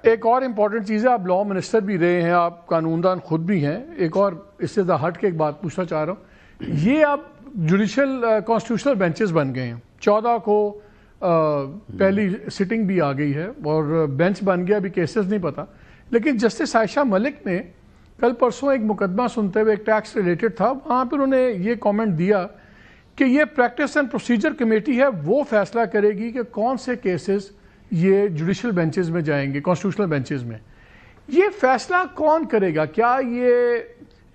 ایک اور امپورٹنٹ چیز ہے، آپ لا منسٹر بھی رہے ہیں، آپ قانون دان خود بھی ہیں، ایک اور اس سے ہٹ کے ایک بات پوچھنا چاہ رہا ہوں، یہ اب جوڈیشل کانسٹیٹیوشنل بینچز بن گئے ہیں، 14 کو پہلی سٹنگ بھی آ گئی ہے اور بینچ بن گیا، ابھی کیسز نہیں پتا، لیکن جسٹس عائشہ ملک نے کل پرسوں ایک مقدمہ سنتے ہوئے، ایک ٹیکس ریلیٹڈ تھا، وہاں پہ انہوں نے یہ کامنٹ دیا کہ یہ پریکٹس اینڈ پروسیجر کمیٹی ہے، وہ فیصلہ کرے گی کہ کون سے کیسز یہ جوڈیشل بینچز میں جائیں گے، کانسٹیٹیوشنل بینچز میں۔ یہ فیصلہ کون کرے گا؟ کیا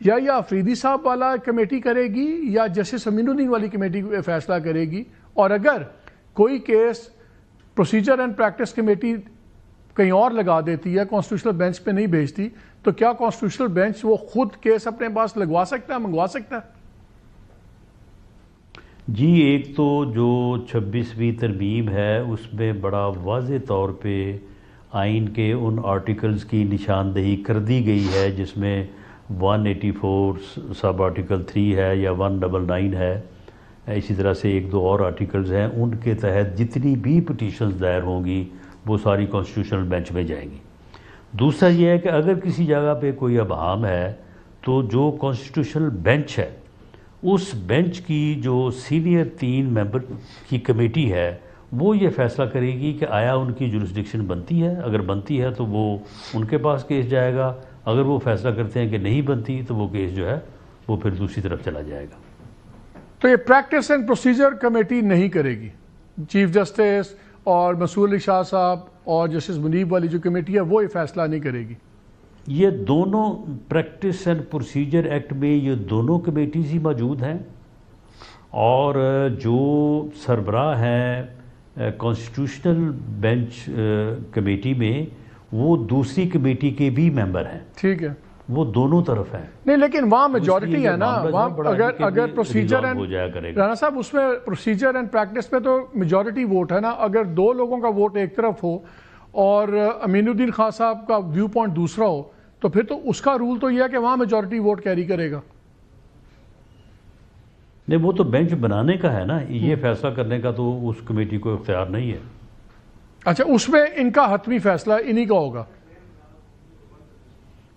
یہ آفریدی صاحب والا کمیٹی کرے گی یا جسٹس امین الدین والی کمیٹی فیصلہ کرے گی؟ اور اگر کوئی case procedure and practice committee کہیں اور لگا دیتی ہے، کانسٹیٹیوشنل بینچ پہ نہیں بھیجتی، تو کیا کانسٹیٹیوشنل بینچ وہ خود کیس اپنے پاس لگوا سکتا ہے، منگوا سکتا ہے؟ جی، ایک تو جو 26ویں ترمیم ہے اس میں بڑا واضح طور پہ آئین کے ان آرٹیکلز کی نشاندہی کر دی گئی ہے جس میں 184 سب آرٹیکل 3 ہے یا 199 ہے، اسی طرح سے ایک دو اور آرٹیکلز ہیں، ان کے تحت جتنی بھی پٹیشنز دائر ہوں گی وہ ساری کانسٹیٹیوشنل بینچ میں جائیں گی۔ دوسرا یہ ہے کہ اگر کسی جگہ پہ کوئی ابہام ہے تو جو کانسٹیٹیوشنل بینچ ہے اس بینچ کی جو سینئر 3 ممبر کی کمیٹی ہے وہ یہ فیصلہ کرے گی کہ آیا ان کی جورسڈکشن بنتی ہے، اگر بنتی ہے تو وہ ان کے پاس کیس جائے گا، اگر وہ فیصلہ کرتے ہیں کہ نہیں بنتی تو وہ کیس جو ہے وہ پھر دوسری طرف چلا جائے گا۔ تو یہ پریکٹس اینڈ پروسیجر کمیٹی نہیں کرے گی، چیف جسٹس اور مسعود علی شاہ صاحب اور جسٹس منیب والی جو کمیٹی ہے وہ یہ فیصلہ نہیں کرے گی؟ یہ دونوں پریکٹس اینڈ پروسیجر ایکٹ میں یہ دونوں کمیٹیز ہی موجود ہیں، اور جو سربراہ ہیں کانسٹیٹیوشنل بینچ کمیٹی میں وہ دوسری کمیٹی کے بھی ممبر ہیں، ٹھیک ہے، وہ دونوں طرف ہیں۔ نہیں لیکن وہاں میجورٹی ہے نا، وہاں اگر پروسیجر ہو جایا کرے گا رانا صاحب اس میں پروسیجر اینڈ پریکٹس میں تو میجورٹی ووٹ ہے نا، اگر 2 لوگوں کا ووٹ ایک طرف ہو اور امین الدین خان صاحب کا ویو پوائنٹ دوسرا ہو تو پھر تو اس کا رول تو یہ ہے کہ وہاں میجورٹی ووٹ کیری کرے گا۔ نہیں، وہ تو بینچ بنانے کا ہے نا، یہ فیصلہ کرنے کا تو اس کمیٹی کو اختیار نہیں ہے۔ اچھا، اس میں ان کا حتمی فیصلہ انہی کا ہوگا؟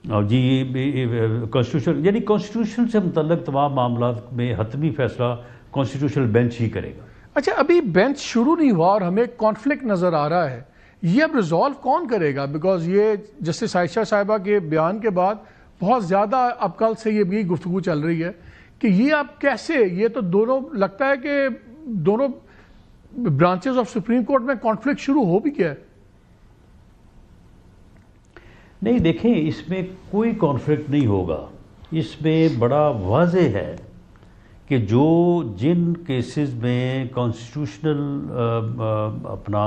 اور جی، کانسٹیٹیوشن یعنی کانسٹیٹیوشن سے متعلق تمام معاملات میں حتمی فیصلہ کانسٹیٹیوشنل بینچ ہی کرے گا۔ اچھا، ابھی بینچ شروع نہیں ہوا اور ہمیں کانفلکٹ نظر آ رہا ہے، یہ اب ریزالو کون کرے گا؟ بیکاز یہ جسٹس عائشہ صاحبہ کے بیان کے بعد بہت زیادہ اب کل سے یہ بھی گفتگو چل رہی ہے کہ یہ اب کیسے، یہ تو دونوں لگتا ہے کہ دونوں برانچز آف سپریم کورٹ میں کانفلکٹ شروع ہو بھی گیا ہے۔ نہیں، دیکھیں اس میں کوئی کانفلکٹ نہیں ہوگا، اس میں بڑا واضح ہے کہ جن کیسز میں کانسٹیٹیوشنل اپنا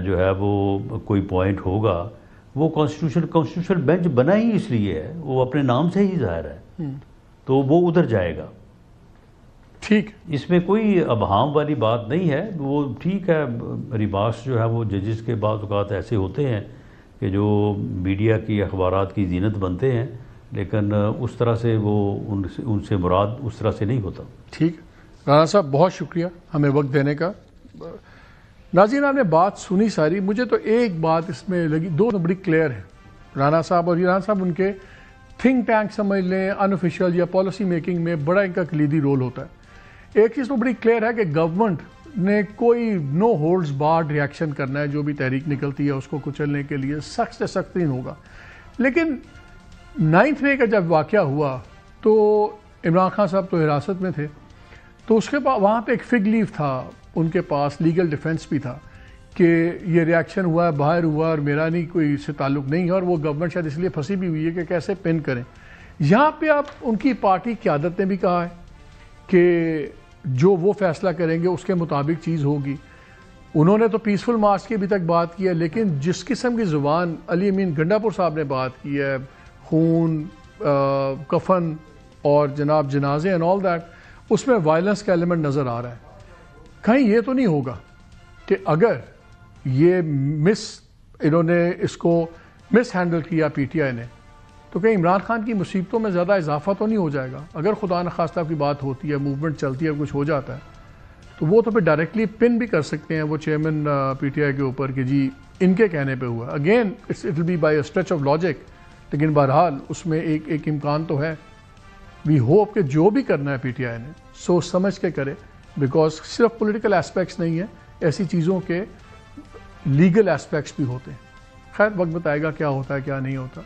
جو ہے وہ کوئی پوائنٹ ہوگا وہ کانسٹیٹیوشنل بینچ بنا ہی اس لیے ہے، وہ اپنے نام سے ہی ظاہر ہے، تو وہ ادھر جائے گا۔ ٹھیک، اس میں کوئی ابہام والی بات نہیں ہے، وہ ٹھیک ہے، ریمارکس جو ہے وہ ججز کے بعض اوقات ایسے ہوتے ہیں کہ جو میڈیا کی اخبارات کی زینت بنتے ہیں، لیکن اس طرح سے وہ ان سے مراد اس طرح سے نہیں ہوتا۔ ٹھیک، رانا صاحب بہت شکریہ ہمیں وقت دینے کا۔ ناظرین، آپ نے بات سنی ساری، مجھے تو ایک بات اس میں لگی، 2 بڑی کلیئر ہے، رانا صاحب اور رانا صاحب ان کے تھنک ٹینک سمجھ لیں، ان آفیشیل یا پالیسی میکنگ میں بڑا ان کا کلیدی رول ہوتا ہے۔ ایک چیز تو بڑی کلیئر ہے کہ گورنمنٹ نے کوئی نو ہولڈز بارڈ ریاکشن کرنا ہے، جو بھی تحریک نکلتی ہے اس کو کچلنے کے لیے سخت سے سخت ترین ہوگا۔ لیکن 9 مئی کا جب واقعہ ہوا تو عمران خان صاحب تو حراست میں تھے، تو اس کے بعد وہاں پہ ایک فگ لیف تھا، ان کے پاس لیگل ڈیفنس بھی تھا کہ یہ ریاکشن ہوا ہے، باہر ہوا اور میرا نہیں کوئی اس سے تعلق نہیں ہے، اور وہ گورنمنٹ شاید اس لیے پھنسی بھی ہوئی ہے کہ کیسے پن کریں۔ یہاں پہ اب ان کی پارٹی قیادت نے بھی کہا ہے کہ جو وہ فیصلہ کریں گے اس کے مطابق چیز ہوگی۔ انہوں نے تو پیسفل مارچ کی ابھی تک بات کی ہے، لیکن جس قسم کی زبان علی امین گنڈا پور صاحب نے بات کی ہے، خون، کفن اور جناب جنازے اینڈ آل دیٹ، اس میں وائلنس کا ایلیمنٹ نظر آ رہا ہے۔ کہیں یہ تو نہیں ہوگا کہ اگر یہ انہوں نے اس کو مس ہینڈل کیا پی ٹی آئی نے، تو کہیں عمران خان کی مصیبتوں میں زیادہ اضافہ تو نہیں ہو جائے گا؟ اگر خدا نخواستہ کی بات ہوتی ہے، موومنٹ چلتی ہے، کچھ ہو جاتا ہے، تو وہ تو پھر ڈائریکٹلی پن بھی کر سکتے ہیں وہ چیئرمین پی ٹی آئی کے اوپر کہ جی ان کے کہنے پہ ہوا. Again it will be by a stretch of logic, لیکن بہرحال اس میں ایک امکان تو ہے. وی ہوپ کہ جو بھی کرنا ہے پی ٹی آئی نے سوچ سمجھ کے کرے, بیکاز صرف پولیٹیکل ایسپیکٹس نہیں ہیں, ایسی چیزوں کے لیگل ایسپیکٹس بھی ہوتے ہیں. خیر وقت بتائے گا کیا ہوتا ہے کیا نہیں ہوتا.